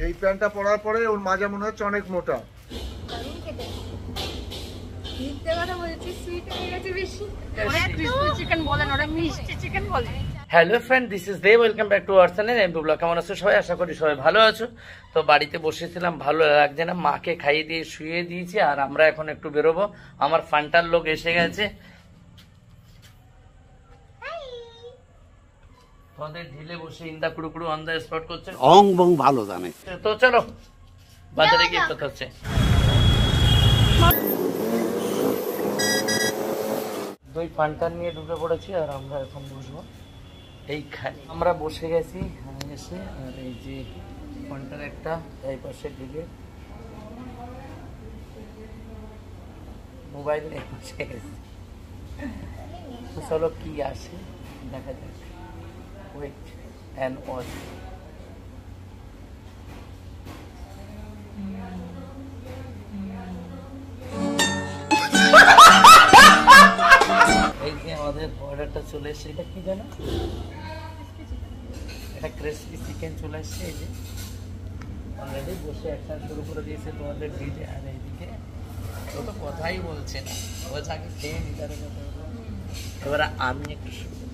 এই প্যান্টটা পরার পরে ওর মাজা মনে হচ্ছে অনেক মোটা। Hello friend, this is Dev. Welcome back to our channel MP blog. কেমন আছো সবাই? আশা করি সবাই ভালো আছো। তো বাড়িতে বসেছিলাম, ভালো লাগছে না, মাকে খাইয়ে দিয়ে শুয়ে দিয়েছি আর আমরা এখন একটু বেরোবো। আমার ফান্টার লোক এসে গেছে, তোমাদের ঢিলে বসে ইন্দা কুড়ুকুড়ু অন দ্য স্পট করছে। অং বং ভালো জানে। তো চলো বাজারে গিয়ে কথা হচ্ছে। দুই ফান্টার নিয়ে ঢুকে পড়েছি আর আমরা এখন বসবো এইখানে। আমরা বসে গেছি এসে, আর এই যে ফান্টার একটা এই পাশে ঢুকে মোবাইল নিয়ে বসে গেছি। তো চলো কি আসে দেখা যাক। Wait and watch. এই যে আমাদের অর্ডারটা চলে এসেছে। এটা কি জানো? এটা ক্রিসপি চিকেন চলে এসেছে। এই যে অলরেডি বসে একটা শুরু করে দিয়েছে তোমাদের ভিডিও। আর এইদিকে ও তো কথাই বলছে না, ও যাকে খেয়ে নিতে কথা। এবারে আমি একটু শুরু করি।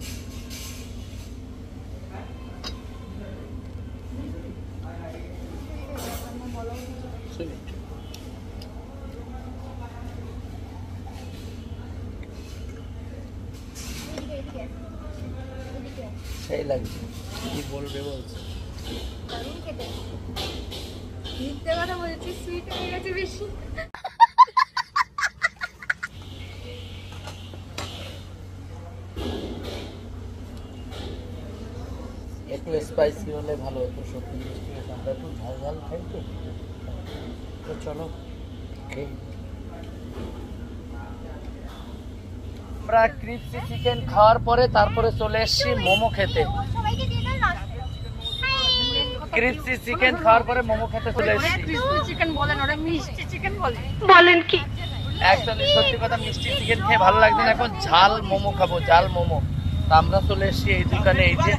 সেই লাগছে, কি বলবে বলছে। একটু স্পাইসি হলে ভালো হতো, সত্যি মিষ্টি হতো। আমরা একটু ঝাল ঝাল খাই তো। তো চলো খেয়ে। আমরা ক্রিসপি চিকেন খাওয়ার পরে তারপরে চলে এসেছি মোমো খেতে। ক্রিসপি চিকেন খাওয়ার পরে মোমো খেতে চলে এসেছি। ক্রিসপি চিকেন বলেন, ওটা মিষ্টি চিকেন বলেন কি? অ্যাকচুয়ালি সত্যি কথা, মিষ্টি চিকেন খেয়ে ভালো লাগছে না, এখন ঝাল মোমো খাবো, ঝাল মোমো। তা আমরা চলে এসেছি এই দোকানে। এই যে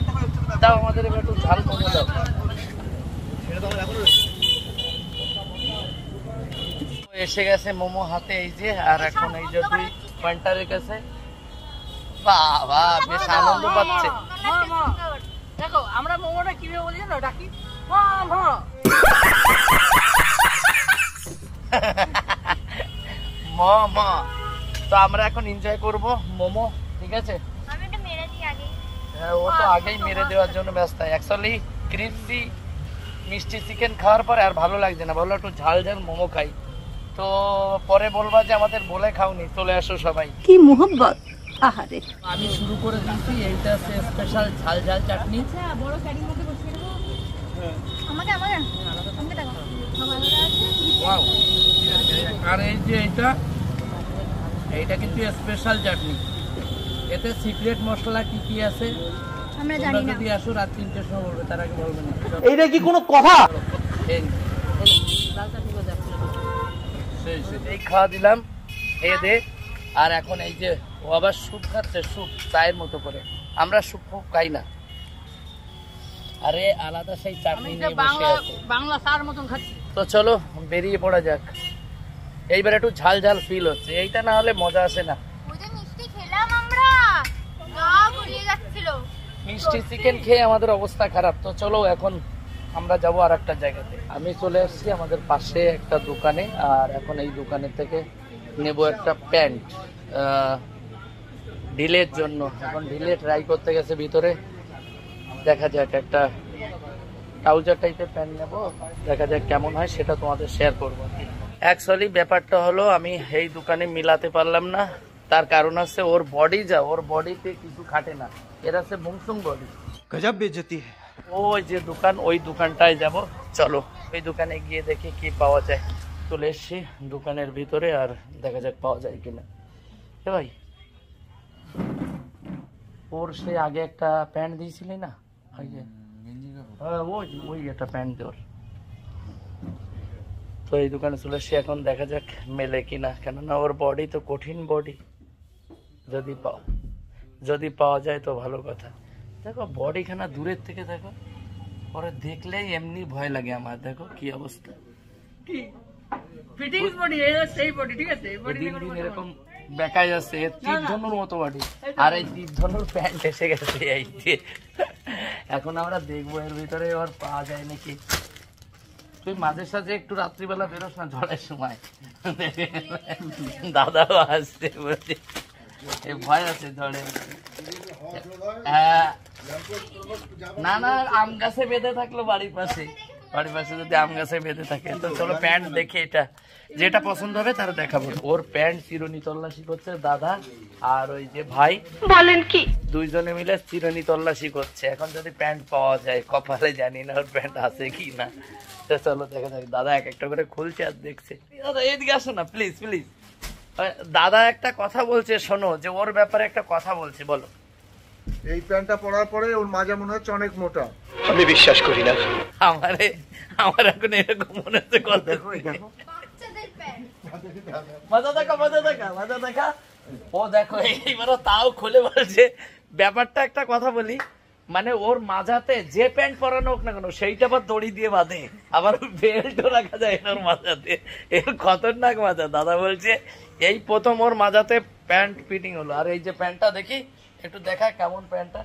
দাও আমাদের এবার একটু ঝাল মোমো দাও। এসে গেছে মোমো হাতে, এই যে। আর এখন এই যে দুই পয়েন্টারের কাছে, বাবা বেশ আনন্দ পাচ্ছে। দেখো আমরা মোমোটা কিভাবে বলি জানো? ডাকি মমো। তো আমরা এখন এনজয় করব মোমো, ঠিক আছে? হ্যাঁ, ও তো আগেই মেরে দেওয়ার জন্য ব্যস্ত। অ্যাকচুয়ালি ক্রিসপি মিষ্টি চিকেন খাওয়ার পরে আর ভালো লাগছে না, বললো একটু ঝাল ঝাল মোমো খাই। তো পরে বলবা যে আমাদের বলে খাওনি, চলে আসো সবাই। কি মোহব্বত। আহারে, আমি শুরু করে দিয়েছি। এইটা আছে স্পেশাল ঝাল ঝাল চাটনি। বড় গাড়ির মধ্যে বসে দেবো আমাকে আমাকে আমাকে দেখো। ওয়াও। আর এই যে এইটা কিন্তু স্পেশাল চাটনি। এতে সিক্রেট মশলা কি কি আছে আমরা জানি না। যদি আসো রাত 3টের সময় বলবে, তার আগে বলবে না। এইটা কি কোনো কথা? এই খাওয়া দিলাম, খেয়ে দে। আর এখন এই যে ও আবার স্যুপ খাচ্ছে, স্যুপ চায়ের মতো করে। আমরা স্যুপ খুব খাই না। আরে আলাদা সেই চাটনি নিয়ে বসে আছে, বাংলা সার মতন খাচ্ছি। তো চলো বেরিয়ে পড়া যাক। এইবার একটু ঝাল ঝাল ফিল হচ্ছে, এইটা না হলে মজা আসে না। মিষ্টি খেলাম আমরা, গা গুলিয়ে যাচ্ছিল। মিষ্টি চিকেন খেয়ে আমাদের অবস্থা খারাপ। তো চলো এখন আমরা যাবো আর একটা জায়গাতে। আমি চলে আসছি আমাদের পাশে একটা দোকানে, আর এখন এই দোকানের থেকে নেব একটা প্যান্ট ঢিলের জন্য। এখন ঢিলে ট্রাই করতে গেছে ভিতরে, দেখা যাক। একটা ট্রাউজার টাইপের প্যান্ট নেবো, দেখা যাক কেমন হয়, সেটা তোমাদের শেয়ার করবো। অ্যাকচুয়ালি ব্যাপারটা হলো আমি এই দোকানে মিলাতে পারলাম না। তার কারণ আছে ওর বডি যা, ওর বডিতে কিছু খাটে না। এর আছে বুংসুং বডি। গজব বেজতি। ওই যে দোকান, ওই দোকানটায় যাব। চলো ওই দোকানে গিয়ে দেখি কি পাওয়া যায়। চলে এসছি দোকানের ভিতরে, আর দেখা যাক পাওয়া যায় কিনা। এ ভাই, ওর সে আগে একটা প্যান্ট দিয়েছিলি না? হ্যাঁ, ওই একটা প্যান্ট দেওয়ার। তো এই দোকানে চলে এসছি, এখন দেখা যাক মেলে কিনা। কেননা ওর বডি তো কঠিন বডি। যদি পাওয়া যায় তো ভালো কথা। দেখো বডিখানা দূরের থেকে দেখো, ওরে দেখলেই এমনি ভয় লাগে আমার। দেখো কি অবস্থা, কি ফিটিংস বডি, এই সেই বডি, ঠিক আছে? এই বডি দিন দিন এরকম বেকায় যাচ্ছে, তীর ধনুর মতো বাড়ি। আর এই তীর ধনুর প্যান্ট এসে গেছে এই যে। এখন আমরা দেখবো এর ভিতরে ওর পাওয়া যায় নাকি। তুই মাঝে সাঝে একটু রাত্রিবেলা বেরোস না ঝড়ের সময়, দাদাও আসছে বলছে এই ভয় আছে ঝড়ে। না না, আম গাছে বেঁধে থাকলো বাড়ির পাশে যদি আম গাছে বেঁধে থাকে। তো চলো প্যান্ট দেখে এটা যেটা পছন্দ হবে তারা দেখাবো। ওর প্যান্ট চিরুনি তল্লাশি করছে দাদা আর ওই যে ভাই, বলেন কি? দুইজনে মিলে চিরুনি তল্লাশি করছে। এখন যদি প্যান্ট পাওয়া যায়, কপালে জানি না ওর প্যান্ট আছে কি না। তো চলো দেখা যাক। দাদা এক একটা করে খুলছে আর দেখছে। দাদা এদিকে আসো না প্লিজ প্লিজ। দাদা একটা কথা বলছে, শোনো, যে ওর ব্যাপারে একটা কথা বলছে, বলো। এই প্যান্টটা পরার পরে ওর মাজা মনে হচ্ছে অনেক মোটা। আমার এখন এরকম মনে হচ্ছে। বাচ্চাদের প্যান্ট। মজা দেখা। ও দেখো এইবারও তাও খুলে বলছে। ব্যাপারটা একটা কথা বলি, মানে ওর মাজাতে যে প্যান্ট পরানো হোক না কেন সেইটা আবার দড়ি দিয়ে বাঁধে, আবার বেল্টও রাখা যায় ওর মাজাতে। এর খতরনাক মাজা। দাদা বলছে এই প্রথম ওর মাজাতে প্যান্ট ফিটিং হলো। আর এই যে প্যান্টটা দেখি একটু দেখা কেমন প্যান্টটা,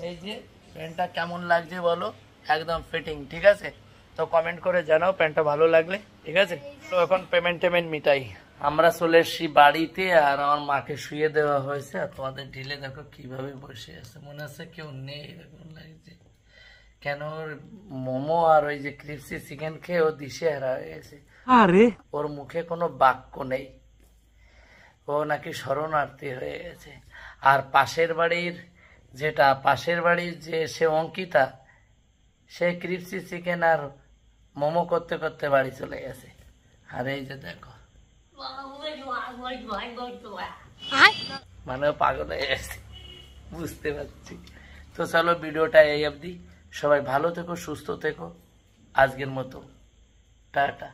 এই যে প্যান্টটা কেমন লাগছে বলো, একদম ফিটিং, ঠিক আছে? তো কমেন্ট করে জানাও প্যান্টটা ভালো লাগলে, ঠিক আছে? তো এখন পেমেন্ট মিটাই। আমরা চলে এসছি বাড়িতে আর আমার মাকে শুয়ে দেওয়া হয়েছে। আর তোমাদের ঢিলে দেখো কিভাবে বসে আছে, মনে হচ্ছে কেউ নেই এরকম লাগছে। কেন ওর মোমো আর ওই যে ক্রিপসি চিকেন খেয়ে ও দিশে হারা হয়ে গেছে। আরে ওর মুখে কোনো বাক্য নেই, ও নাকি শরণার্থী হয়ে গেছে। আর পাশের বাড়ির যে সে অঙ্কিতা, সে ক্রিপসি চিকেন আর মোমো করতে করতে বাড়ি চলে গেছে। আর এই যে দেখো মানে পাগল হয়ে গেছে, বুঝতে পারছি। তো চলো ভিডিওটা এই অবধি। সবাই ভালো থেকো, সুস্থ থেকো। আজকের মতো টাটা।